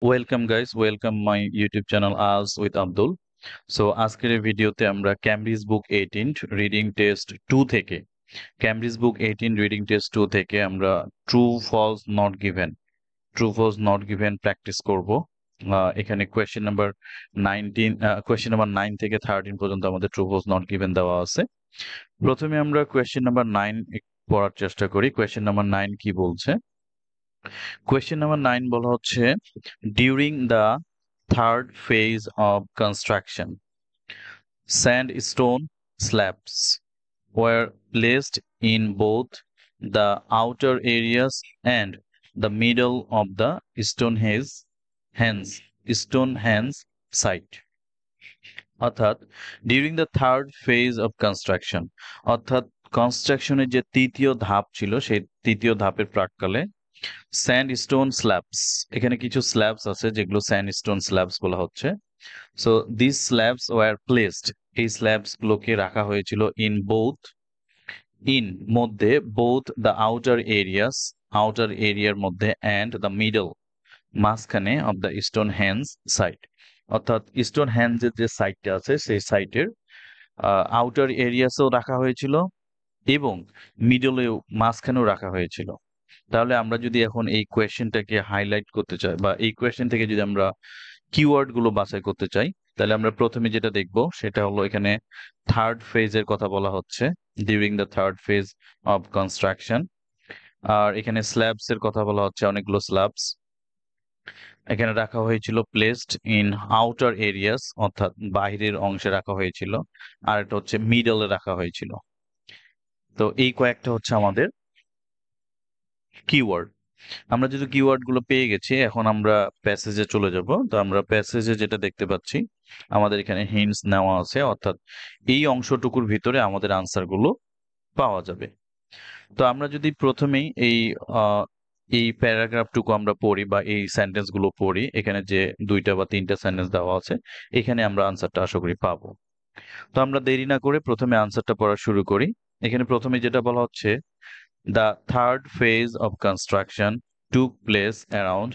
Welcome guys, welcome my YouTube channel আজ with Abdul. So আজকের এই ভিডিওতে আমরা ক্যামব্রিজ বুক 18 রিডিং টেস্ট 2 থেকে ক্যামব্রিজ বুক 18 রিডিং টেস্ট 2 থেকে আমরা true false not given practice করব। এখানে কোয়েশ্চেন নাম্বার 9 থেকে 13 পর্যন্ত আমাদের ট্রু ফলস নট গিভেন দেওয়া আছে। প্রথমে আমরা কোয়েশ্চেন নাম্বার 9 পড়ার চেষ্টা করি। কোয়েশ্চেন নাম্বার 9 কি বলছে? কোয়েশ্চেন নাম্বার 9 বলা হচ্ছে, during the third phase of construction, sandstone slabs were placed in both the outer areas and the middle of the Stonehenge site. অর্থাৎ during the third phase of construction, অর্থাৎ কনস্ট্রাকশনের যে তৃতীয় ধাপ ছিল সেই তৃতীয় ধাপের প্রাক্কালে স্যান্ডস্টোন স্ল্যাবস, এখানে কিছু স্ল্যাবস আছে যেগুলো স্যান্ডস্টোন স্ল্যাবস বলা হচ্ছে। So this slabs were placed, এই স্ল্যাবস গুলোকে রাখা হয়েছিল ইন মধ্যে, বোথ দ্য আউটার এরিয়ার মধ্যে অ্যান্ড দ্য মিডল, মাঝখানে of the Stonehenge site, অর্থাৎ স্টোন হ্যান্ডসের যে সাইটটা আছে সেই সাইটের আউটার এরিয়াসেও রাখা হয়েছিল এবং মিডলেও, মাঝখানেও রাখা হয়েছিল। তাহলে আমরা যদি এখন এই কোয়েশ্চেনটাকে হাইলাইট করতে চাই বা এই কোয়েশ্চেন থেকে যদি আমরা কিওয়ার্ড গুলো বাছাই করতে চাই, তাহলে আমরা প্রথমে যেটা দেখব সেটা হলো এখানে থার্ড ফেজের কথা বলা হচ্ছে, during the third phase of construction. আর এখানে স্ল্যাবস এর কথা বলা হচ্ছে, অনেকগুলো স্ল্যাবস এখানে রাখা হয়েছিল প্লেসড ইন আউটার এরিয়াস, অর্থাৎ বাহিরের অংশে রাখা হয়েছিল, আর এটা হচ্ছে মিডলে রাখা হয়েছিল। তো এই কয়েকটা হচ্ছে আমাদের কিওয়ার্ড। আমরা যেহেতু কিওয়ার্ড গুলো পেয়ে গেছি, এখন আমরা প্যাসেজে চলে যাব। তো আমরা প্যাসেজে যেটা দেখতে পাচ্ছি, আমাদের এখানে হিন্টস নেওয়া আছে, অর্থাৎ এই অংশটুকুর ভিতরে আমাদের আনসার গুলো পাওয়া যাবে। তো আমরা যদি প্রথমেই এই প্যারাগ্রাফটুকু আমরা পড়ি বা এই সেন্টেন্স গুলো পড়ি, এখানে যে 2টা বা 3টা সেন্টেন্স দেওয়া আছে, এখানে আমরা আনসারটা আশা করি পাবো। তো আমরা দেরি না করে প্রথমে আনসারটা পড়া শুরু করি। এখানে প্রথমে যেটা বলা হচ্ছে, the third phase of construction took place around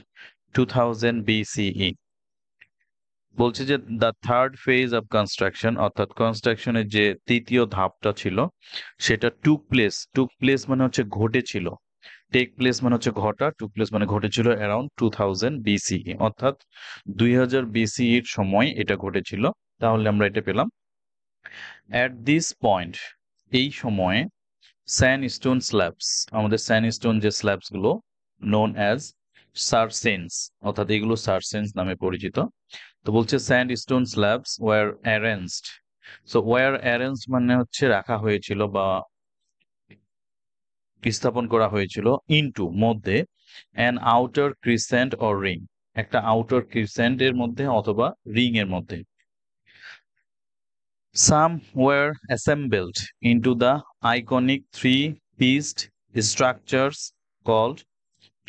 2000 BCE. বলছে যে the third phase of construction, অর্থাৎ কনস্ট্রাকশনের যে তৃতীয় ধাপটা ছিল সেটা টুক প্লেস মানে হচ্ছে ঘটেছিল, টেক প্লেস মানে হচ্ছে ঘটা, টুক প্লেস মানে ঘটেছিল অ্যারাউন্ড 2000 BCE, অর্থাৎ 2000 BCE এর সময় এটা ঘটেছিল। তাহলে আমরা এটা পেলাম। অ্যাট দিস পয়েন্ট, এই সময়ে স্যান্ডস্টোন স্ল্যাবস, আমাদের স্যান্ডস্টোন যে স্ল্যাবস গুলো নোন অ্যাজ সারসেন্স, অর্থাৎ এগুলো সারসেন্স নামে পরিচিত। তো বলছে sandstone slabs were arranged. So were arranged মানে হচ্ছে রাখা হয়েছিল বা স্থাপন করা হয়েছিল, ইনটু মধ্যে, an outer crescent or ring, একটা আউটার ক্রিসেন্ট এর মধ্যে অথবা রিং এর মধ্যে। Some were assembled into the iconic three-pieced structures called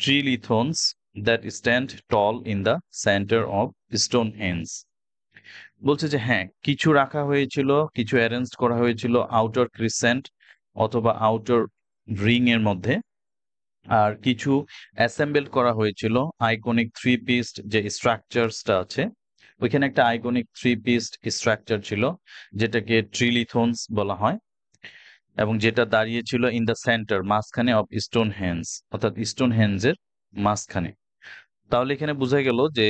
trilithons that stand tall in the center of Stonehenge. বলছে যে হ্যাঁ, কিছু রাখা হয়েছিল, কিছু অ্যারেঞ্জ করা হয়েছিল আউটার ক্রিসেন্ট অথবা আউটার রিং এর মধ্যে, আর কিছু অ্যাসেম্বল করা হয়েছিল আইকনিক থ্রি পিসড যে স্ট্রাকচারসটা আছে, ওইখানে একটা আইকনিক থ্রি পিসড স্ট্রাকচার ছিল যেটাকে ট্রিলিথনস বলা হয়, এবং যেটা দাঁড়িয়েছিল ইন দ্য সেন্টার, মাঝখানে অফ স্টোন হ্যান্ডস, অর্থাৎ স্টোন হ্যান্ডসের মাঝখানে। তাহলে এখানে বোঝা গেল যে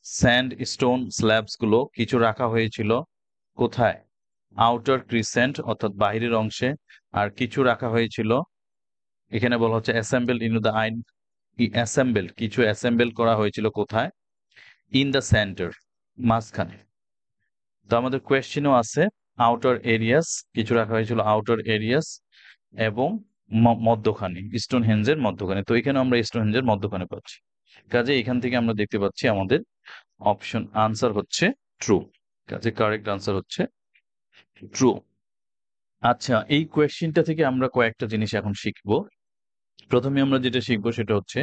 স্যান্ড স্টোন স্ল্যাবস গুলো কিছু রাখা হয়েছিল কোথায়? আউটার ক্রিসেন্ট, অর্থাৎ বাহিরের অংশে, আর কিছু রাখা হয়েছিল, এখানে বলা হচ্ছে অ্যাসেম্বল ইন দ্য কিছু অ্যাসেম্বল করা হয়েছিল কোথায়? ইন দ্য সেন্টার, মাঝখানে। তো আমাদের কোয়েশ্চেনও আছে আউটার এরিয়াস, কিছু রাখা হয়েছিল আউটার এরিয়াস এবং মধ্যখানে, স্টোন হেঞ্জের মধ্যখানে। তো এখানে আমরা স্টোন হেঞ্জের মধ্যখানে পাচ্ছি, কাজে এখান থেকে আমরা দেখতে পাচ্ছি আমাদের অপশন আনসার হচ্ছে ট্রু। কাজে কারেক্ট আনসার হচ্ছে ট্রু। আচ্ছা, এই কোয়েশ্চেনটা থেকে আমরা কয়েকটা জিনিস এখন শিখবো। প্রথমে আমরা যেটা শিখবো সেটা হচ্ছে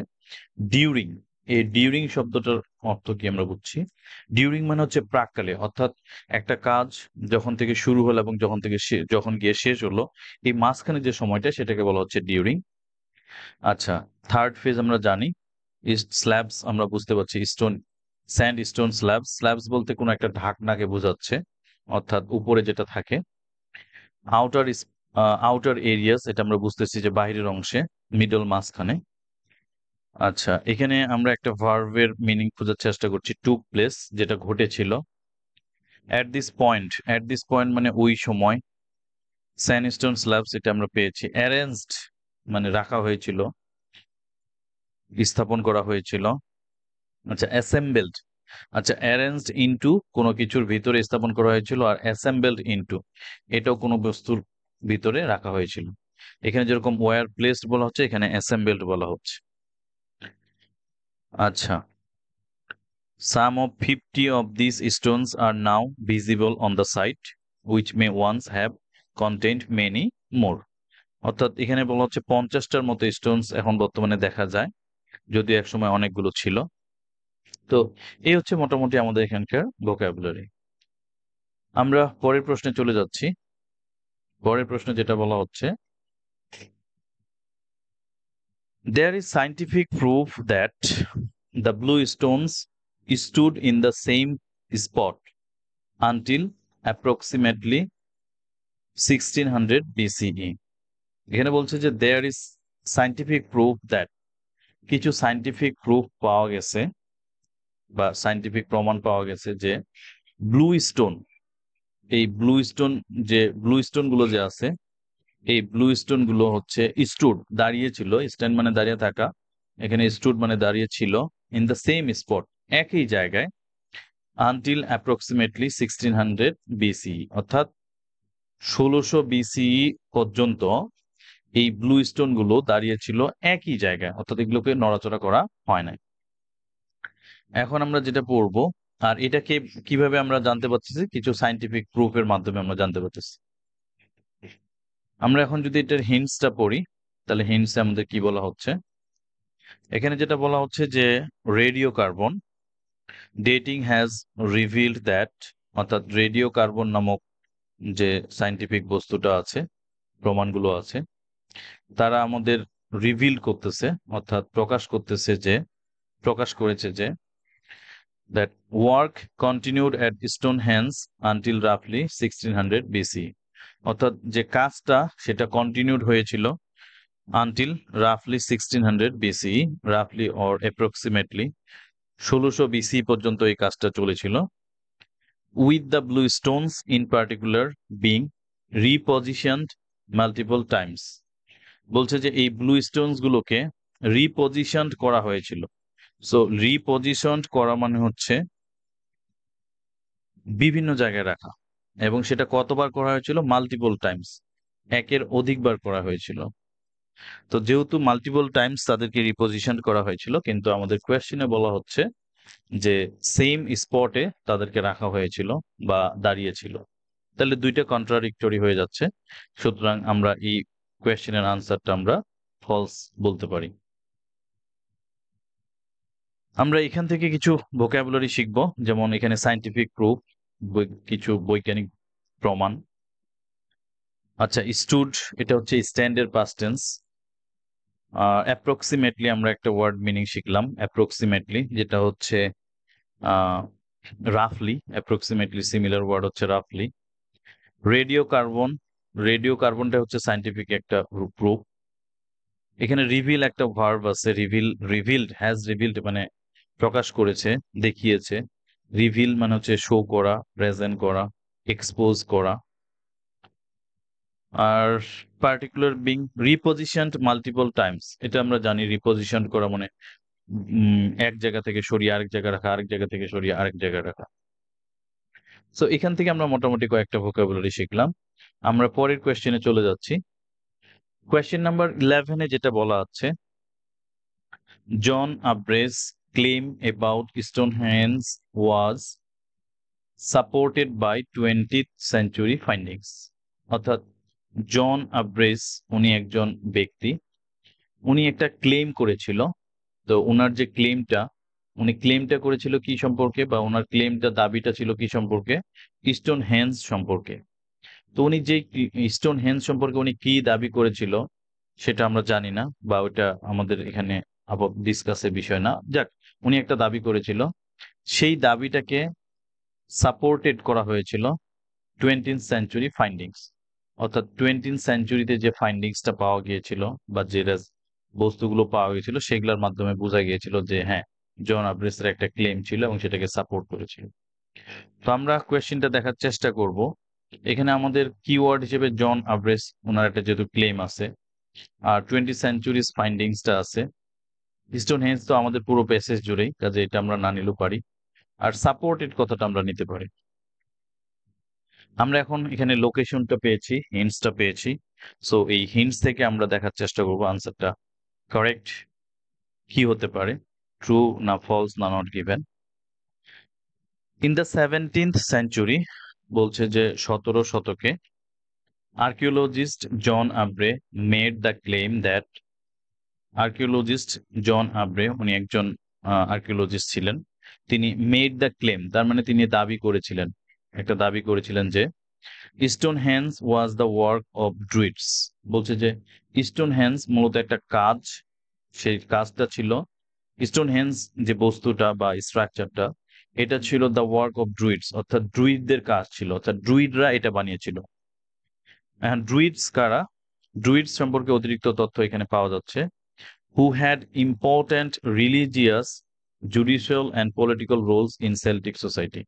ডিউরিং। এই ডিউরিং শব্দটার অর্থ কি আমরা বুঝছি। ডিউরিং মানে হচ্ছে প্রাক্কালে, অর্থাৎ একটা কাজ যখন থেকে শুরু হলো এবং যখন গিয়ে শেষ হলো, এই মাঝখানে যে সময়টা সেটাকে বলা হচ্ছে ডিউরিং। আচ্ছা, থার্ড ফেজ আমরা জানি, স্ল্যাবস আমরা বুঝতে পারছি, স্টোন স্যান্ডস্টোন স্ল্যাবস, স্ল্যাবস বলতে কোনো একটা ঢাকনাকে বোঝাচ্ছে, অর্থাৎ উপরে যেটা থাকে। আউটার আউটার এরিয়াস, এটা আমরা বুঝতেছি যে বাইরের অংশে, মিডল মাঝখানে। আচ্ছা, এখানে আমরা একটা ভার্বের মিনিং খোঁজার চেষ্টা করছি, টুক প্লেস, যেটা ঘটেছিল। অ্যাট দিস পয়েন্ট মানে ওই সময়। স্যান্ডস্টোন স্ল্যাবস, এটা আমরা পেয়েছি। অ্যারেঞ্জড মানে রাখা হয়েছিল, স্থাপন করা হয়েছিল। আচ্ছা, অ্যাসেম্বলড, আচ্ছা অ্যারেঞ্জড ইনটু কোনো কিছুর ভিতরে স্থাপন করা হয়েছিল, আর অ্যাসেম্বলড ইনটু এটাও কোনো বস্তুর ভিতরে রাখা হয়েছিল। এখানে যেরকম ওয়্যার প্লেসড বলা হচ্ছে, এখানে অ্যাসেম্বলড বলা হচ্ছে। আচ্ছা, some of 50 of these stones are now visible on the site, which may once have contained many more. অর্থাৎ এখানে বলা হচ্ছে 50টার মতো স্টোনস এখন বর্তমানে দেখা যায়, যদিও একসময় অনেকগুলো ছিল। তো এই হচ্ছে মোটামুটি আমাদের এখানকার ভোকাবুলারি। আমরা পরের প্রশ্নে চলে যাচ্ছি। পরের প্রশ্নে যেটা বলা হচ্ছে, there is scientific proof that the blue stones stood in the same spot until approximately 1600 BCE. এখানে বলছে যে there is scientific proof that, কিছু সায়েন্টিফিক প্রুফ পাওয়া গেছে বা সায়েন্টিফিক প্রমাণ পাওয়া গেছে যে ব্লু স্টোন, এই ব্লু স্টোন গুলো যে আছে, এই ব্লু স্টোন গুলো হচ্ছে স্টুড, দাঁড়িয়ে ছিল, স্ট্যান্ড মানে দাঁড়িয়ে থাকা, এখানে স্টুড মানে দাঁড়িয়ে ছিল, ইন দ্য সেম স্পট, একই জায়গায়, আনটিল অ্যাপ্রক্সিমেটলি 1600 বিসিই, অর্থাৎ 1600 বিসিই পর্যন্ত এই ব্লু স্টোন গুলো দাঁড়িয়ে ছিল একই জায়গায়, অর্থাৎ এগুলোকে নড়াচড়া করা হয় নাই। এখন আমরা যেটা পড়বো, আর এটাকে কিভাবে আমরা জানতে পারতেছি, কিছু সায়েন্টিফিক প্রুফের মাধ্যমে আমরা জানতে পারতেছি। আমরা এখন যদি এটার হিন্টসটা পড়ি, তাহলে হিন্টসে আমাদের কি বলা হচ্ছে, এখানে যেটা বলা হচ্ছে যে radio carbon dating has revealed that, অর্থাৎ রেডিও কার্বন নামক যে সায়েন্টিফিক বস্তুটা আছে, প্রমাণগুলো আছে, তারা আমাদের রিভিল করতেছে, অর্থাৎ প্রকাশ করেছে যে that work continued at Stonehenge until roughly 1600 BC, অর্থাৎ যে কাজটা সেটা কন্টিনিউড হয়েছিল until roughly 1600 BC, roughly or approximately 1600 BC পর্যন্ত এই কাজটা চলেছিল, with the blue stones in particular being repositioned multiple times. বলছে যে এই ব্লু স্টোনস গুলোকে রিপজিশনড করা হয়েছিল। সো রিপজিশনড করা মানে হচ্ছে বিভিন্ন জায়গায় রাখা, এবং সেটা কতবার করা হয়েছিল, মাল্টিপল টাইমস, একের অধিকবার করা হয়েছিল। তো যেহেতু মাল্টিপল টাইমস তাদেরকে রিপোজিশন করা হয়েছিল, কিন্তু আমাদের কোয়েশ্চেনে বলা হচ্ছে যে সেম স্পটে তাদেরকে রাখা হয়েছিল বা দাঁড়িয়েছিল, তাহলে দুইটা কন্ট্রাডিক্টরি হয়ে যাচ্ছে। সুতরাং আমরা এই কোয়েশ্চেনের আনসারটা আমরা ফলস বলতে পারি। আমরা এখান থেকে কিছু ভোকাবুলারি শিখব, যেমন এখানে সায়েন্টিফিক প্রুফ, কিছু বৈজ্ঞানিক প্রমাণ। আচ্ছা, স্টুড, এটা হচ্ছে স্ট্যান্ডের পাস্ট টেন্স। অ্যাপ্রক্সিমেটলি আমরা একটা ওয়ার্ড মিনিং শিখলাম, অ্যাপ্রক্সিমেটলি, যেটা হচ্ছে রাফলি, অ্যাপ্রক্সিমেটলি সিমিলার ওয়ার্ড হচ্ছে রাফলি। রেডিও কার্বন, রেডিও কার্বনটা হচ্ছে সায়েন্টিফিক একটা প্রুফ। এখানে রিভিল একটা ভার্ব আছে, হ্যাজ রিভিলড মানে প্রকাশ করেছে, দেখিয়েছে। রিভিল মানে হচ্ছে শো করা, প্রেজেন্ট করা, এক্সপোজ করা। আর পার্টিকুলার বিং রিপোজিশনড মাল্টিপল টাইমস, এটা আমরা জানি, রিপোজিশন করা মানে এক জায়গা থেকে সরিয়ে আরেক জায়গায় রাখা, আরেক জায়গা থেকে সরিয়ে আরেক জায়গায় রাখা। সো এখান থেকে আমরা মোটামুটি কয়েকটা ভোকাবুলারি শিখলাম। আমরা পরের কোয়েশ্চেনে চলে যাচ্ছি। কোয়েশ্চেন নাম্বার 11-এ যেটা বলা আছে, John Aubrey's claim about Stonehenge was supported by 20th century findings, অর্থাৎ জন আব্রেস উনি একজন ব্যক্তি, উনি একটা ক্লেম করেছিল। তো ওনার যে উনি ক্লেমটা করেছিল কি সম্পর্কে, বা ওনার দাবিটা ছিল কি সম্পর্কে, স্টোনহেঞ্জ সম্পর্কে। তো উনি যে স্টোনহেঞ্জ সম্পর্কে উনি কি দাবি করেছিল সেটা আমরা জানি না, বা ওটা আমাদের এখানে ডিসকাসের বিষয় না। যাক, উনি একটা দাবি করেছিল সেই দাবিটাকে সাপোর্টেড করা হয়েছিল 20th সেঞ্চুরি ফাইন্ডিংস, অর্থাৎ 20th সেঞ্চুরিতে যে ফাইন্ডিংসটা পাওয়া গিয়েছিল বা যে বস্তুগুলো পাওয়া গিয়েছিল সেগুলোর মাধ্যমে বোঝা গিয়েছিল যে হ্যাঁ, জন আব্রেসের একটা ক্লেম ছিল এবং সেটাকে সাপোর্ট করেছিল। তো আমরা কোয়েশ্চেনটা দেখার চেষ্টা করব। এখানে আমাদের কিওয়ার্ড হিসেবে জন আব্রেস ওনার একটা যেহেতু ক্লেম আছে, আর 20th সেঞ্চুরিজ ফাইন্ডিংসটা আছে। স্টোনহেঞ্জ তো আমাদের পুরো প্যাসেজ জুড়েই, কাজে এটা আমরা না নিলেও পারি। আর সাপোর্টেড কথাটা আমরা নিতে পারি। আমরা এখন এখানে লোকেশনটা পেয়েছি, হিন্টসটা পেয়েছি। সো এই হিন্টস থেকে আমরা দেখার চেষ্টা করব আনসারটা কারেক্ট কি হতে পারে, ট্রু না ফলস না not given. In the 17th century বলছে যে 17 শতকে archaeologist John Aubrey made the claim that, archaeologist John Aubrey উনি একজন আর্কিওলজিস্ট ছিলেন, তিনি মেড দ্য ক্লেম তার মানে তিনি দাবি করেছিলেন, একটা দাবি করেছিলেন যে Stonehenge was the work of druids. বলছে যে স্টোনহেঞ্জ মূলত একটা কাজ, সেই কাজটা ছিল স্টোনহেঞ্জ যে বস্তুটা বা স্ট্রাকচারটা, এটা ছিল দ্য ওয়ার্ক অফ ড্রুইডস, অর্থাৎ ড্রুইডদের কাজ ছিল, অর্থাৎ ড্রুইডরা এটা বানিয়েছিল। এখন ড্রুইডস কারা? ড্রুইডস সম্পর্কে অতিরিক্ত তথ্য এখানে পাওয়া যাচ্ছে। Who had important religious, judicial and political roles in Celtic society.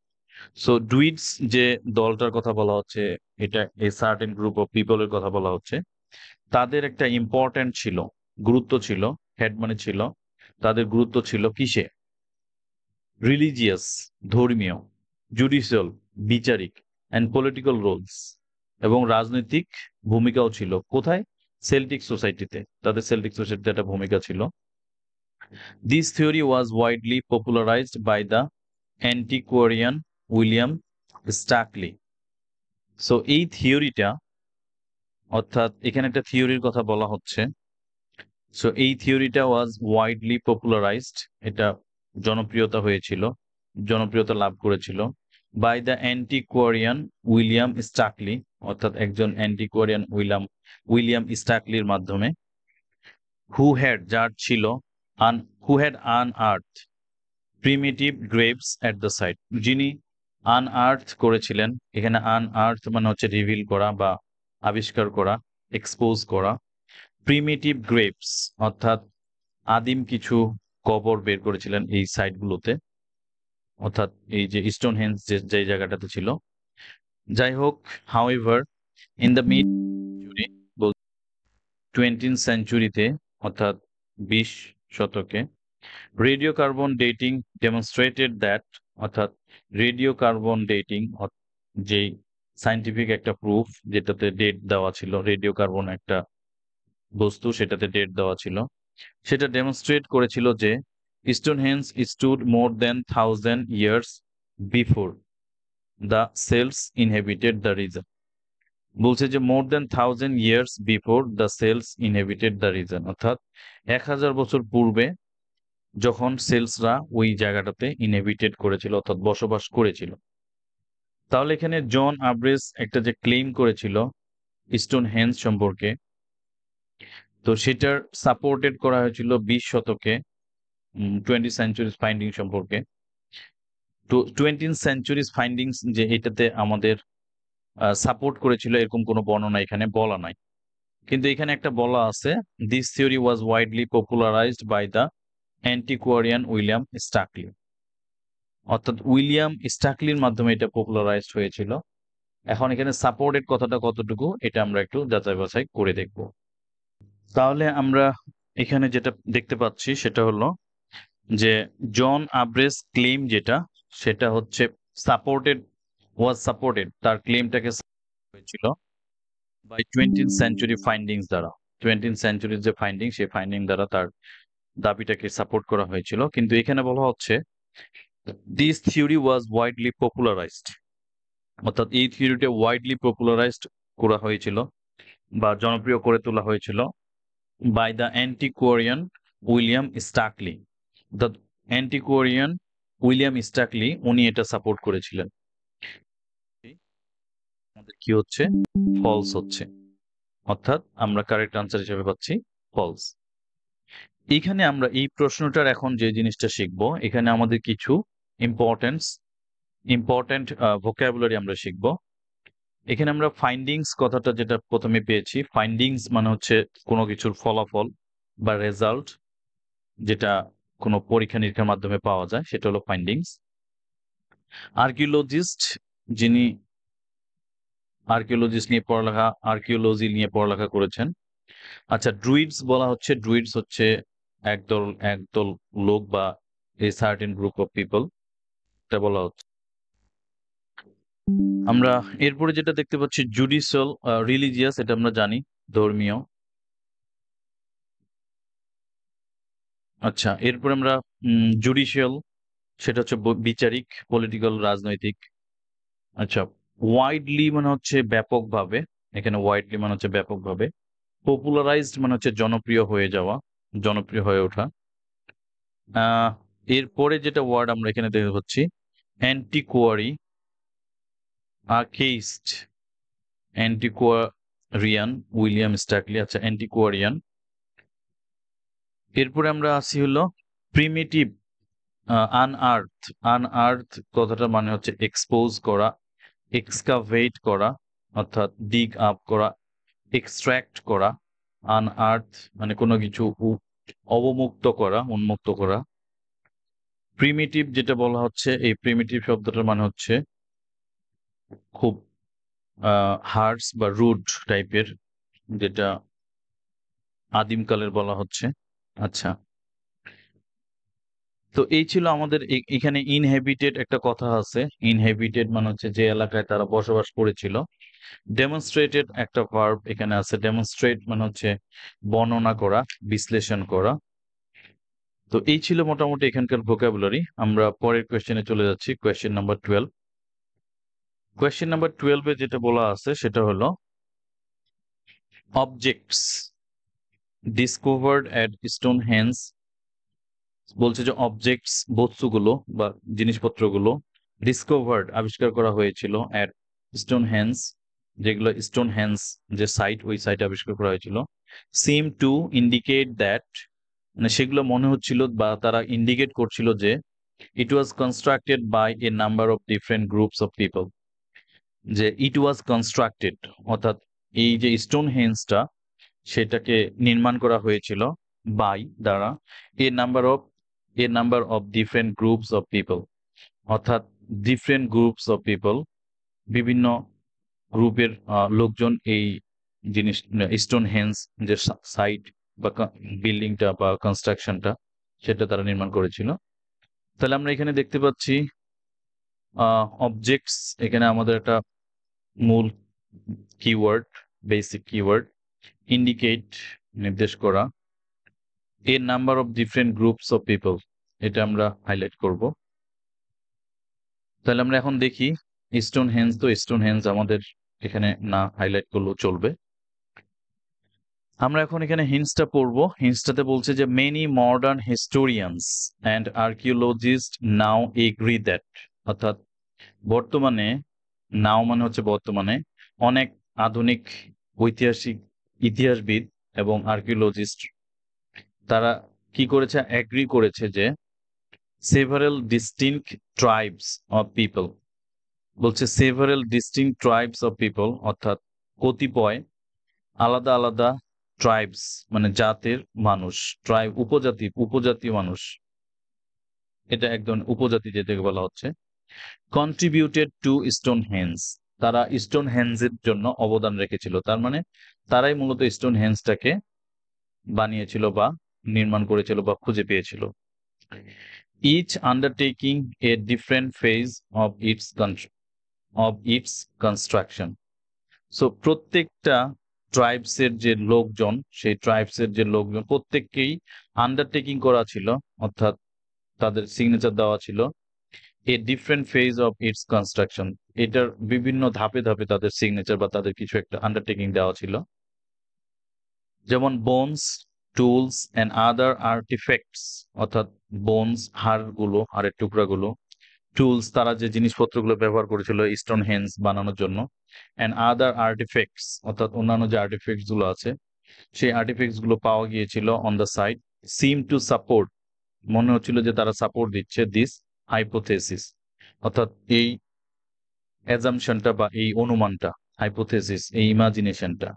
So druids যে দলটার কথা বলা হচ্ছে, এটা এ সার্টেন গ্রুপ অফ পিপলের কথা বলা হচ্ছে, তাদের একটা ইম্পর্ট্যান্ট ছিল, গুরুত্ব ছিল, হেড মানে ছিল, তাদের গুরুত্ব ছিল কিসে? রিলিজিয়াস ধর্মীয়, জুডিশিয়াল বিচারিক, অ্যান্ড পলিটিক্যাল রোলস এবং রাজনৈতিক ভূমিকাও ছিল। কোথায়? সেল্টিক সোসাইটিতে, তাদের সেল্টিক সোসাইটিতে একটা ভূমিকা ছিল। This theory was widely popularized by the antiquarian William Stukeley. So এই থিওরিটা, অর্থাৎ এখানে একটা থিওরির কথা বলা হচ্ছে। সো এই থিওরিটা ওয়াজ ওয়াইডলি পপুলারাইজড, এটা জনপ্রিয়তা হয়েছিল, জনপ্রিয়তা লাভ করেছিল by the antiquarian William Stukeley, অর্থাৎ একজন অ্যান্টিকোয়ারিয়ান উইলিয়াম স্টাকলির মাধ্যমে। হু হ্যাড যার ছিল, who had unearth primitive graves at the site, যিনি আনআর্থ করেছিলেন। এখানে আনআর্থ মানে হচ্ছে রিভিল করা বা আবিষ্কার করা, এক্সপোজ করা। প্রিমিটিভ গ্রেভস অর্থাৎ আদিম কিছু কবর বের করেছিলেন এই সাইটগুলোতে, অর্থাৎ এই যে স্টোনহেঞ্জ যে জায়গাটাতে ছিল। যাই হোক, however in the mid 20th সেঞ্চুরিতে অর্থাৎ 20 শতকে radio carbon dating demonstrated that, অর্থাৎ রেডিও কার্বন ডেটিং যেই সাইন্টিফিক একটা প্রুফ যেটাতে ডেট দেওয়া ছিল, রেডিও কার্বন একটা বস্তু সেটাতে ডেট দেওয়া ছিল, সেটা ডেমনস্ট্রেট করেছিল যে Stonehenge stood more than 1000 years before the Celts inhabited the region. বলছে যে more than 1000 years before the Celts inhabited the region, অর্থাৎ 1000 বছর পূর্বে যখন সেলসরা ওই জায়গাটাতে ইনহেবিটেড করেছিল, অর্থাৎ বসবাস করেছিল। তাহলে এখানে জন আব্রেস একটা যে ক্লেম করেছিল স্টোনহেঞ্জ সম্পর্কে, তো সেটার সাপোর্টেড করা হয়েছিল 20 শতকে 20th সেঞ্চুরিজ ফাইন্ডিং সম্পর্কে। তো 20th সেঞ্চুরিজ ফাইন্ডিংস যে এটাতে আমাদের সাপোর্ট করেছিল এরকম কোনো বর্ণনা এখানে বলা নাই, কিন্তু এখানে একটা বলা আছে, this theory was widely popularized by the antiquarian William Stukeley, অর্থাৎ উইলিয়াম স্টাকলির মাধ্যমে এটা পপুলারাইজড হয়েছিল। এখন এখানে সাপোর্টেড কথাটা কতটুকু এটা আমরা একটু যাচাই বাছাই করে দেখব। তাহলে আমরা এখানে যেটা দেখতে পাচ্ছি সেটা হলো যে জন আব্রেস ক্লেম যেটা, সেটা হচ্ছে সাপোর্টেড, তার ক্লেমটাকে হয়েছিল বাই 20th সেঞ্চুরি ফাইন্ডিংস দ্বারা। 20th সেঞ্চুরির যে ফাইন্ডিং, সেই ফাইন্ডিং দ্বারা তার দাবিটাকে সাপোর্ট করা হয়েছিল। কিন্তু এখানে বলা হচ্ছে দিস থিওরি ওয়াজ ওয়াইডলি পপুলারাইজড, অর্থাৎ এই থিওরিটা ওয়াইডলি পপুলারাইজড করা হয়েছিল বা জনপ্রিয় করে তোলা হয়েছিল by the antiquarian William Stukeley. The antiquarian William Stukeley উনি এটা সাপোর্ট করেছিলেন। আমাদের কি হচ্ছে? ফলস হচ্ছে, অর্থাৎ আমরা কারেক্ট আনসার হিসেবে পাচ্ছি ফলস। এখানে আমরা এই প্রশ্নটার এখন যে জিনিসটা শিখবো, এখানে আমাদের কিছু ইম্পর্টেন্ট ভোকাবুলারি আমরা শিখব। এখানে আমরা ফাইন্ডিংস কথাটা যেটা প্রথমে পেয়েছি, ফাইন্ডিংস মানে হচ্ছে কোনো কিছুর ফলাফল বা রেজাল্ট, যেটা কোনো পরীক্ষা নিরীক্ষার মাধ্যমে পাওয়া যায়, সেটা হলো ফাইন্ডিংস। আর্কিওলজিস্ট, যিনি আর্কিওলজি নিয়ে পড়ালেখা করেছেন। আচ্ছা, ড্রুইডস বলা হচ্ছে, ড্রুইডস হচ্ছে একদল লোক বা এ সার্টেন গ্রুপ অফ পিপল, এটা বলা হচ্ছে। আমরা এরপরে যেটা দেখতে পাচ্ছি জুডিশিয়াল, রিলিজিয়াস, এটা আমরা জানি ধর্মীয়। আচ্ছা, এরপরে আমরা জুডিশিয়াল, সেটা হচ্ছে বিচারিক, পলিটিক্যাল, রাজনৈতিক। আচ্ছা, ওয়াইডলি মানে হচ্ছে ব্যাপকভাবে, এখানে ওয়াইডলি মানে হচ্ছে ব্যাপকভাবে। পপুলারাইজড মানে হচ্ছে জনপ্রিয় হয়ে যাওয়া, জনপ্রিয় হয়ে ওঠা। এরপরে যেটা ওয়ার্ড আমরা এখানে দেখতে পাচ্ছি অ্যান্টিকোয়ারি, আর্কেইস্ট, অ্যান্টিকোয়ারিয়ান, উইলিয়াম স্ট্যাকলি। আচ্ছা, অ্যান্টিকোয়ারিয়ান। এরপরে আমরা আসি হলো প্রিমিটিভ, আনআর্থ কথাটা মানে হচ্ছে এক্সপোজ করা, এক্সকাভেট করা অর্থাৎ ডিগ আপ করা, এক্সট্র্যাক্ট করা। আনআর্থ মানে কোনো কিছু অবমুক্ত করা, উন্মুক্ত করা। প্রিমিটিভ যেটা বলা হচ্ছে, এই প্রিমিটিভ শব্দটার মানে হচ্ছে খুব হার্ডস বা রুড টাইপের, যেটা আদিমকালের বলা হচ্ছে। আচ্ছা, তো এই ছিল আমাদের এখানে ইনহেবিটেড একটা কথা আছে। ইনহেবিটেড মানে হচ্ছে যে এলাকায় তারা বসবাস করেছিল। ডেমনস্ট্রেটেড একটা ভার্ব এখানে আছে, ডেমনস্ট্রেট মানে হচ্ছে বর্ণনা করা, বিশ্লেষণ করা। তো এই ছিল মোটামুটি এখানকার ভোকাবুলারি। আমরা পরের কোয়েশ্চেনে চলে যাচ্ছি, কোয়েশ্চেন নাম্বার 12। কোয়েশ্চেন নাম্বার 12 যেটা বলা আছে সেটা হলো অবজেক্টস ডিসকভার্ড এট স্টোনহেঞ্জ। বলছে যে অবজেক্টস, বস্তুগুলো বা জিনিসপত্রগুলো ডিসকভার্ড, আবিষ্কার করা হয়েছিল এট স্টোনহেঞ্জ, যেগুলো স্টোনহেঞ্জ যে সাইট, ওই সাইটে আবিষ্কার করা হয়েছিল। সিম টু ইন্ডিকেট দ্যাট, মানে সেগুলো মনে হচ্ছিল বা তারা ইন্ডিকেট করছিল যে it was constructed by a number of different groups of people. যে ইট ওয়াজ কনস্ট্রাক্টেড অর্থাৎ এই যে স্টোনহেঞ্জটা, সেটাকে নির্মাণ করা হয়েছিল বাই দ্বারা a number of different groups of people, অর্থাৎ ডিফারেন্ট গ্রুপস অফ পিপল, বিভিন্ন গ্রুপের লোকজন এই জিনিস স্টোনহেঞ্জ যে সাইট বা বিল্ডিংটা বা কনস্ট্রাকশনটা, সেটা তারা নির্মাণ করেছিল। তাহলে আমরা এখানে দেখতে পাচ্ছি অবজেক্টস, এখানে আমাদের একটা মূল কিওয়ার্ড, বেসিক কিওয়ার্ড। ইন্ডিকেট নির্দেশ করা, a number of different groups of people, এটা আমরা হাইলাইট করব। তাহলে আমরা এখন দেখি স্টোনহেঞ্জ। তো স্টোনহেঞ্জ আমাদের এখানে না হাইলাইট করলেও চলবে। আমরা এখন এখানে হিন্টসটা পড়বো। হিন্টসটাতে বলছে যে many modern historians and archaeologist now agri that, অর্থাৎ বর্তমানে, নাও মানে হচ্ছে বর্তমানে, অনেক আধুনিক ঐতিহাসিক ইতিহাসবিদ এবং আর্কিওলজিস্ট তারা কি করেছে, এগ্রি করেছে যে several distinct tribes of people, বলছে several distinct tribes of people অর্থাৎ কতিপয় আলাদা আলাদা ট্রাইবস মানে জাতের মানুষ, ট্রাইব উপজাতীয় মানুষ, এটা একদম উপজাতি যেটাকে বলা হচ্ছে, কন্ট্রিবিউটেড টু স্টোনহেঞ্জ, তারা স্টোনহেঞ্জের জন্য অবদান রেখেছিল। তার মানে তারাই মূলত স্টোনহেঞ্জটাকে বানিয়েছিল বা নির্মাণ করেছিল বা খুঁজে পেয়েছিল। Each undertaking a different phase of its construction. So প্রত্যেকটা ট্রাইবসের যে লোকজন, সেই ট্রাইবসের যে লোকজন প্রত্যেককেই আন্ডারটেকিং করা ছিল, অর্থাৎ তাদের সিগনেচার দেওয়া ছিল এ different phase of its construction, এটার বিভিন্ন ধাপে ধাপে তাদের সিগনেচার বা তাদের কিছু একটা আন্ডারটেকিং দেওয়া ছিল। যেমন bones, tools and other artefacts, অর্থাৎ বোনস হাড়গুলো, হাড়ের টুকরাগুলো, টুলস তারা যে জিনিসপত্রগুলো ব্যবহার করেছিল স্টোনহেঞ্জ বানানোর জন্য, অ্যান্ড আদার আর্টিফ্যাক্টস অর্থাৎ অন্যান্য যে আর্টিফ্যাক্টস গুলো আছে, সেই আর্টিফ্যাক্টস গুলো পাওয়া গিয়েছিল on the side. Seem to support, মনে হচ্ছিল যে তারা সাপোর্ট দিচ্ছে দিস হাইপোথেসিস, অর্থাৎ এই অ্যাজাম্পশনটা বা এই অনুমানটা, হাইপোথেসিস, এই ইমাজিনেশনটা।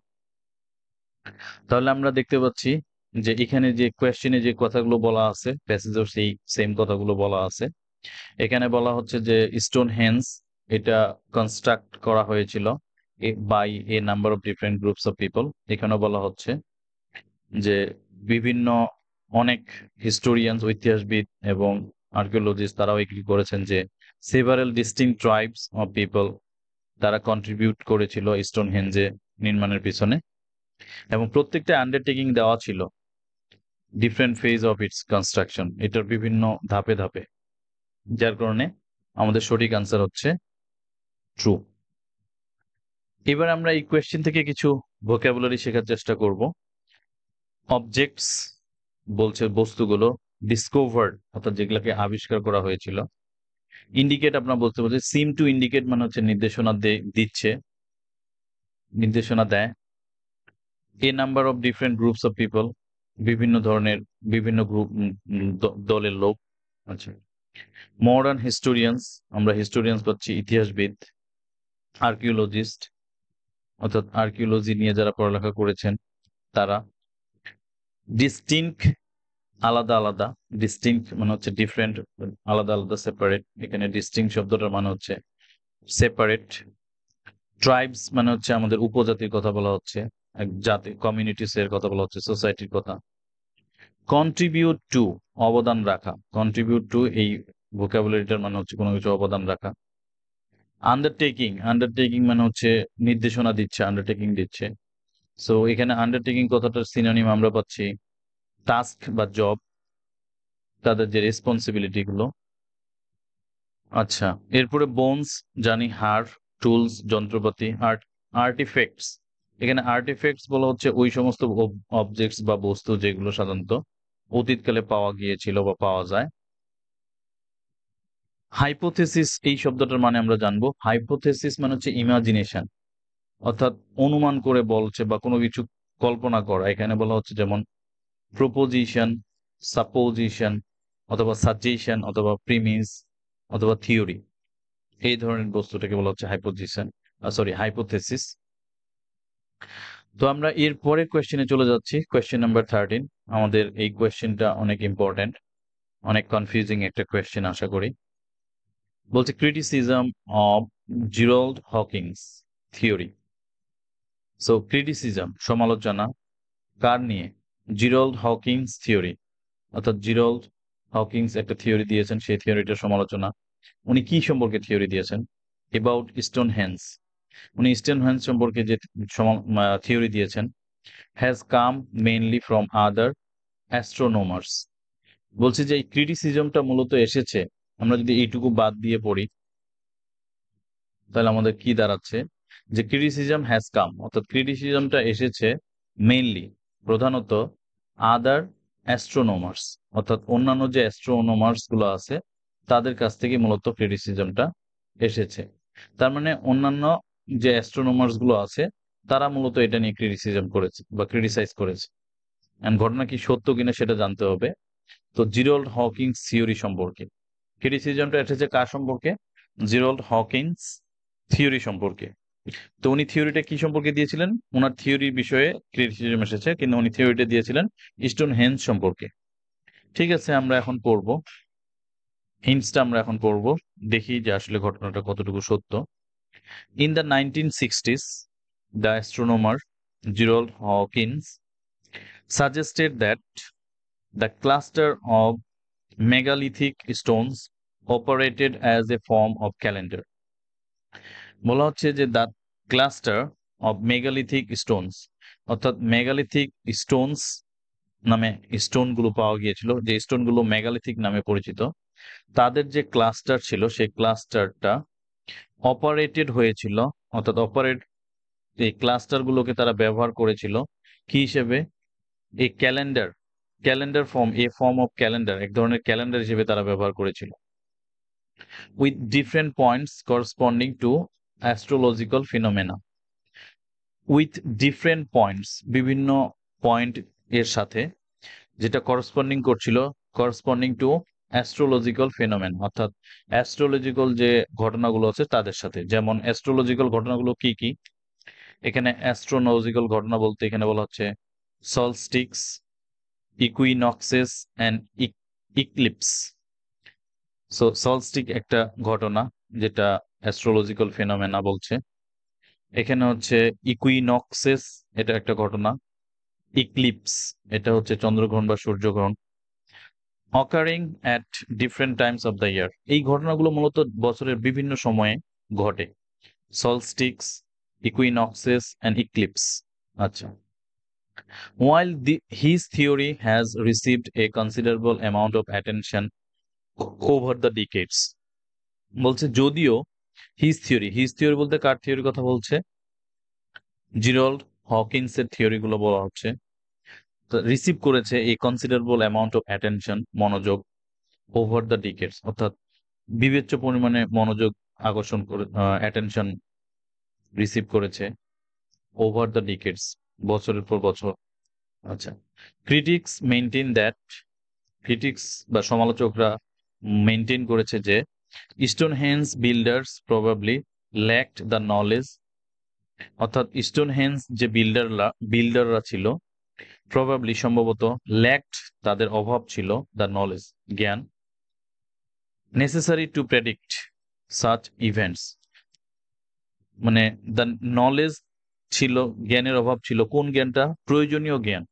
তাহলে আমরা দেখতে পাচ্ছি যে এখানে যে কোয়েশ্চেনে যে কথাগুলো বলা আছে, প্যাসেজেও সেই সেম কথাগুলো বলা আছে। এখানে বলা হচ্ছে যে স্টোন হেঞ্জ এটা কনস্ট্রাক্ট করা হয়েছিল by a number of different groups of people. এখানে বলা হচ্ছে যে বিভিন্ন অনেক হিস্টোরিয়ানস, ঐতিহাসবিদ এবং আর্কিওলজিস্ট তারাও এগ্রি করেছেন যে several distinct tribes of people তারা কন্ট্রিবিউট করেছিল স্টোন হেঞ্জে নির্মাণের পিছনে, এবং প্রত্যেকটা আন্ডারটেকিং দেওয়া ছিল different phase of its construction, এটার বিভিন্ন ধাপে ধাপে, যার কারণে আমাদের সঠিক আনসার হচ্ছে ট্রু। এবার আমরা এই কোয়েশ্চেন থেকে কিছু ভোকাবুলারি শেখার চেষ্টা করব। অবজেক্টস বলছে বস্তুগুলো, ডিসকভার্ড অর্থাৎ যেগুলোকে আবিষ্কার করা হয়েছিল। ইন্ডিকেট আপনারা বলতে বলছে, সিম টু ইন্ডিকেট মানে হচ্ছে নির্দেশনা দিচ্ছে, নির্দেশনা দেয়। A number of different groups of people, বিভিন্ন ধরনের বিভিন্ন গ্রুপ, দলের লোক। আচ্ছা, মডার্ন হিস্টোরিয়ানস, আমরা হিস্টোরিয়ানস পাচ্ছি ইতিহাসবিদ। আর্কিওলজিস্ট অর্থাৎ আর্কিওলজি নিয়ে যারা পড়ালেখা করেছেন তারা। ডিস্টিংক্ট আলাদা আলাদা, ডিস্টিংক্ট মানে হচ্ছে ডিফারেন্ট, আলাদা আলাদা, সেপারেট। এখানে ডিস্টিংক্ট শব্দটার মানে হচ্ছে সেপারেট। ট্রাইবস মানে হচ্ছে আমাদের উপজাতির কথা বলা হচ্ছে, এক জাতি, কমিউনিটিস এর কথা বলা হচ্ছে, সোসাইটির কথা। কন্ট্রিবিউট টু অবদান রাখা, কন্ট্রিবিউট টু এই ভোকাবুলারিটার মানে হচ্ছে কোনো কিছু অবদান রাখা। আন্ডারটেকিং, আন্ডারটেকিং মানে হচ্ছে নির্দেশনা দিচ্ছে, আন্ডারটেকিং দিচ্ছে। সো এখানে আন্ডারটেকিং কথাটার সিনোনিম আমরা পাচ্ছি টাস্ক বা জব, তাদের যে রেসপন্সিবিলিটি গুলো। আচ্ছা, এরপরে বোনস জানি হাড়, টুলস যন্ত্রপাতি, আর্টিফেক্টস। এখানে আর্টিফেক্টস বলা হচ্ছে ওই সমস্ত অবজেক্টস বা বস্তু যেগুলো সাধারণত অতীতকালে পাওয়া গিয়েছিল বা পাওয়া যায়। হাইপোথেসিস এই শব্দটার মানে আমরা জানবো। হাইপোথেসিস মানে হচ্ছে ইমাজিনেশন, অর্থাৎ অনুমান করে বলছে বা কোনো কিছু কল্পনা করা। এখানে বলা হচ্ছে যেমন প্রপোজিশন, সাপোজিশন, অথবা সাজেশন, অথবা প্রিমিস, অথবা থিওরি। এই ধরনের বস্তুটাকে বলা হচ্ছে হাইপোথিসিস, হাইপোথেসিস। তো আমরা এর পরের কোয়েশ্চেনে চলে যাচ্ছি, কোয়েশ্চেন নাম্বার 13। আমাদের এই কোয়েশ্চেনটা অনেক ইম্পর্টেন্ট, অনেক কনফিউজিং একটা কোয়েশ্চেন আশা করি। বলছে criticism of Gerald Hawkins theory. So criticism সমালোচনা কার নিয়ে? জেরাল্ড হকিংস থিওরি, অর্থাৎ জেরাল্ড হকিংস একটা থিওরি দিয়েছেন, সেই থিওরিটার সমালোচনা। উনি কি সম্পর্কে থিওরি দিয়েছেন? About Stonehenge. উনি স্টোন হেঞ্জ সম্পর্কে যে থিওরি দিয়েছেন, has come mainly from other astronomers. বলছে যে এই ক্রিটিসিজমটা মূলত এসেছে, আমরা যদি এইটুকু বাদ দিয়ে পড়ি তাহলে আমাদের কি দাঁড়াচ্ছে, যে ক্রিটিসিজম হ্যাজ কাম, অর্থাৎ ক্রিটিসিজমটা এসেছে মেইনলি, প্রধানত আদার অ্যাস্ট্রোনোমার্স, অর্থাৎ অন্যান্য যে অ্যাস্ট্রোনোমার্স গুলো আছে তাদের কাছ থেকে মূলত ক্রিটিসিজমটা এসেছে। তার মানে অন্যান্য যে অ্যাস্ট্রোনোমার্স গুলো আছে তারা মূলত এটা নিয়ে ক্রিটিসিজম করেছে বা ক্রিটিসাইজ করেছে। এন্ড ঘটনা কি সত্য কিনা সেটা জানতে হবে। তো জেরাল্ড হকিংস থিওরি সম্পর্কে ক্রিটিসিজমটা এসেছে কার সম্পর্কে? জেরাল্ড হকিংস থিওরি সম্পর্কে। তো উনি থিওরিটা কি সম্পর্কে দিয়েছিলেন? ওনার থিওরির বিষয়ে ক্রিটিসিজম এসেছে, কিন্তু উনি থিওরিটা দিয়েছিলেন স্টোন হেঞ্জ সম্পর্কে। ঠিক আছে, আমরা এখন পড়বো হিন্টসটা, আমরা এখন পড়বো, দেখি যে আসলে ঘটনাটা কতটুকু সত্য। In the 1960s, the astronomer Gerald Hawkins suggested that the cluster of megalithic stones operated as a form of calendar. বলা হচ্ছে যে the cluster of megalithic Stones, অর্থাৎ মেগালিথিক স্টোনস নামে স্টোন গুলো পাওয়া গিয়েছিল, যে স্টোন গুলো মেগালিথিক নামে পরিচিত, তাদের যে ক্লাস্টার ছিল সেই ক্লাস্টারটা অপারেটেড হয়েছিল, অর্থাৎ এই ক্লাস্টার গুলোকে তারা ব্যবহার করেছিল কি হিসেবে? এই calendar form, a form of calendar, এক ধরনের ক্যালেন্ডার হিসেবে তারা ব্যবহার করেছিল। With different points corresponding to astrological phenomena. With different points, বিভিন্ন পয়েন্ট এর সাথে, যেটা করসপন্ডিং করছিল, করসপন্ডিং টু অ্যাস্ট্রোলজিক্যাল ফেনোমেন, অর্থাৎ অ্যাস্ট্রোলজিক্যাল যে ঘটনাগুলো আছে তাদের সাথে। যেমন অ্যাস্ট্রোলজিক্যাল ঘটনাগুলো কি কি? এখানে অ্যাস্ট্রোলজিক্যাল ঘটনা বলতে এখানে বলা হচ্ছে সলস্টিক্স, ইকুইনক্সেস অ্যান্ড ইক্লিপস। সো সলস্টিক একটা ঘটনা যেটা অ্যাস্ট্রোলজিক্যাল ফেনোমেনা বলছে। এখানে হচ্ছে ইকুইনক্সেস, এটা একটা ঘটনা। ইক্লিপস, এটা হচ্ছে চন্দ্রগ্রহণ বা সূর্যগ্রহণ। Occurring at different Times of the year, এই ঘটনাগুলো মূলত বছরের বিভিন্ন সময়ে ঘটে। সলস্টিক্স, ইকুইনক্সেস অ্যান্ড ইক্লিপস। আচ্ছা, while his theory has received a considerable amount of attention over the decades, বলছে যদিও হিজ থিওরি বলতে কার থিওরির কথা বলছে? জিরল্ড হকিন্সের থিওরি গুলো বলা হচ্ছে। তো রিসিভ করেছে এই কনসিডারেবল অ্যামাউন্ট অফ অ্যাটেনশন, মনোযোগ, ওভার দ্য ডিকেডস, অর্থাৎ বিবেচ্য পরিমাণে মনোযোগ আকর্ষণ করে, অ্যাটেনশন রিসিভ করেছে ওভার দ্য ডিকেডস, বছরের পর বছর। আচ্ছা, ক্রিটিক্স মেইনটেইন দ্যাট, ক্রিটিক্স বা সমালোচকরা মেইনটেইন করেছে যে Stonehenge builders probably ল্যাকড the knowledge, অর্থাৎ স্টোনহেঞ্জ যে বিল্ডাররা ছিল, প্রবাবলি সম্ভবত, ল্যাকড তাদের অভাব ছিল, দ্য নলেজ জ্ঞান, necessary to predict such events, মানে দ্য নলেজ ছিল, জ্ঞানের অভাব ছিল। কোন জ্ঞানটা? প্রয়োজনীয় জ্ঞান।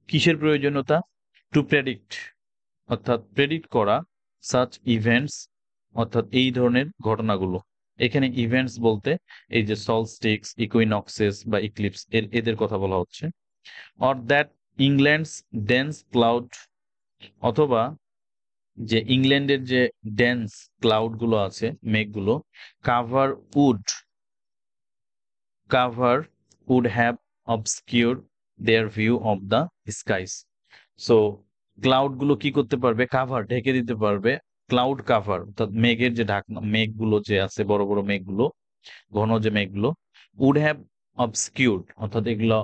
কিসের প্রয়োজনীয়তা? টু প্রেডিক্ট, অর্থাৎ প্রেডিক্ট করা, সাচ ইভেন্টস, অর্থাৎ এই ধরনের ঘটনাগুলো। এখানে ইভেন্টস বলতে এই যে সলস্টিক্স, ইকুইনক্সেস বা ইক্লিপস, এদের কথা বলা হচ্ছে। Or that England's dense cloud, অথবা যে ইংল্যান্ডের যে ডেন্স ক্লাউড গুলো আছে, মেঘগুলো, cover would would have obscure their view of the skies. So cloud গুলো কি করতে পারবে? কাভার, ঢেকে দিতে পারবে। ক্লাউড কাভার অর্থাৎ মেঘের যে ঢাকনা, মেঘগুলো যে আছে, বড় বড় মেঘগুলো, ঘন যে মেঘগুলো, উড হ্যাভ অবস্কিউরড, অর্থাৎ এগুলো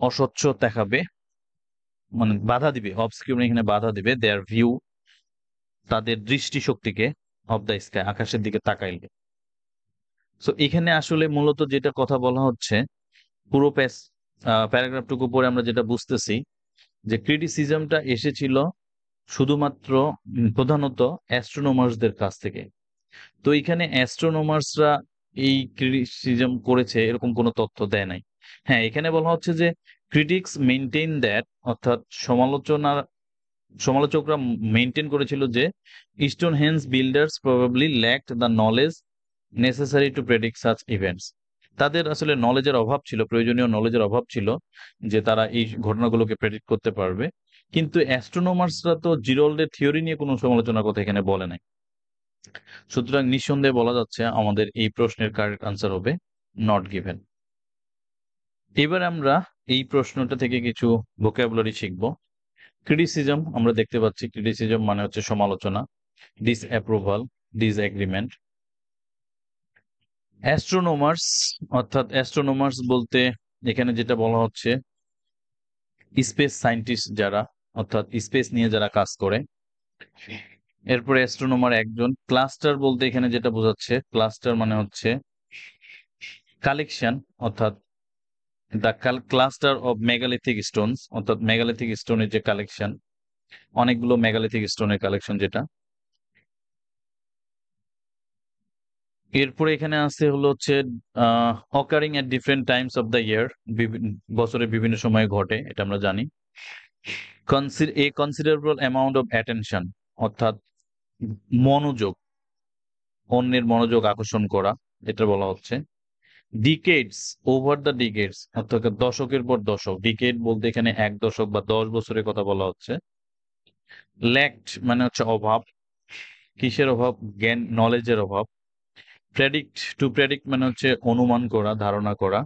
অস্বচ্ছ দেখাবে, মানে বাধা দিবে। অবস্কিউর এখানে বাধা দিবে, দেয়ার ভিউ, তাদের দৃষ্টিশক্তিকে, অফ দ্য স্কাই, আকাশের দিকে তাকাইলে। সো এখানে আসলে মূলত যেটা কথা বলা হচ্ছে, পুরো প্যারাগ্রাফটুকু পরে আমরা যেটা বুঝতেছি যে ক্রিটিসিজমটা এসেছিল শুধুমাত্র প্রধানত অ্যাস্ট্রোনমার্সদের কাছ থেকে। তো এখানে অ্যাস্ট্রোনমার্সরা এই ক্রিটিসিজম করেছে এরকম কোনো তথ্য দেয় নাই। হ্যাঁ, এখানে বলা হচ্ছে যে ক্রিটিক্স মেইনটেইন দ্যাট, অর্থাৎ সমালোচকরা মেইনটেইন করেছিল যে Stonehenge builders probably ল্যাকড the knowledge necessary to predict such events, তাদের আসলে নলেজের অভাব ছিল, প্রয়োজনীয় নলেজের অভাব ছিল যে তারা এই ঘটনাগুলোকে প্রেডিক্ট করতে পারবে। কিন্তু অ্যাস্ট্রোনমার্সরা তো জিরোল্ডের থিওরি নিয়ে কোনো সমালোচনার কথা এখানে বলে নাই। সুতরাং নিঃসন্দেহে বলা যাচ্ছে আমাদের এই প্রশ্নের কারেক্ট আনসার হবে নট গিভেন। এবার আমরা এই প্রশ্নটা থেকে কিছু ভোকাবুলারি শিখব। ক্রিটিসিজম আমরা দেখতে পাচ্ছি, ক্রিটিসিজম মানে হচ্ছে সমালোচনা। Disapproval, disagreement. অ্যাস্ট্রোনোমার্স, অর্থাৎ অ্যাস্ট্রোনোমার্স বলতে এখানে যেটা বলা হচ্ছে স্পেস সায়েন্টিস্ট যারা, অর্থাৎ স্পেস নিয়ে যারা কাজ করে। এরপরে অ্যাস্ট্রোনোমার একজন। ক্লাস্টার বলতে এখানে যেটা বোঝাচ্ছে, ক্লাস্টার মানে হচ্ছে কালেকশন, অর্থাৎ the cluster of megalithic Stones, অর্থাৎ মেগালিথিক স্টোনের যে কালেকশন, অনেকগুলো মেগালিথিক স্টোনের কালেকশন যেটা। এরপরে এখানে আছে হলো হচ্ছে occurring at different Times of the year, বছরের বিভিন্ন সময়ে ঘটে, এটা আমরা জানি। এ কনসিডারেবল অ্যামাউন্ট অফ অ্যাটেনশন, অর্থাৎ মনোযোগ, অন্যের মনোযোগ আকর্ষণ করা, এটা বলা হচ্ছে। ডিকেডস, ওভার দ্য ডিকেডস, অর্থাৎ দশকের পর দশক। ডিকেড বলতে এখানে 1 দশক বা 10 বছরের কথা বলা হচ্ছে। ল্যাকড মানে হচ্ছে অভাব, কিসের অভাব? জ্ঞান, নলেজের অভাব। টু প্রেডিক্ট মানে হচ্ছে অনুমান করা, ধারণা করা।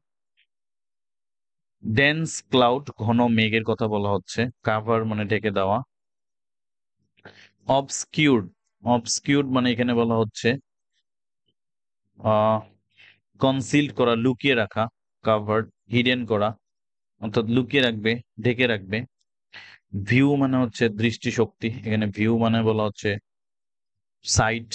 ডেন্স ক্লাউড, ঘন মেঘের কথা বলা হচ্ছে। কাভার মানে ঢেকে দেওয়া। অবস্কিউরড, অবস্কিউরড মানে এখানে বলা হচ্ছে কনসিল্ড করা, লুকিয়ে রাখা। কাভার্ড, হিডেন করা, অর্থাৎ লুকিয়ে রাখবে, ঢেকে রাখবে। ভিউ মানে হচ্ছে দৃষ্টিশক্তি, এখানে ভিউ মানে বলা হচ্ছে সাইট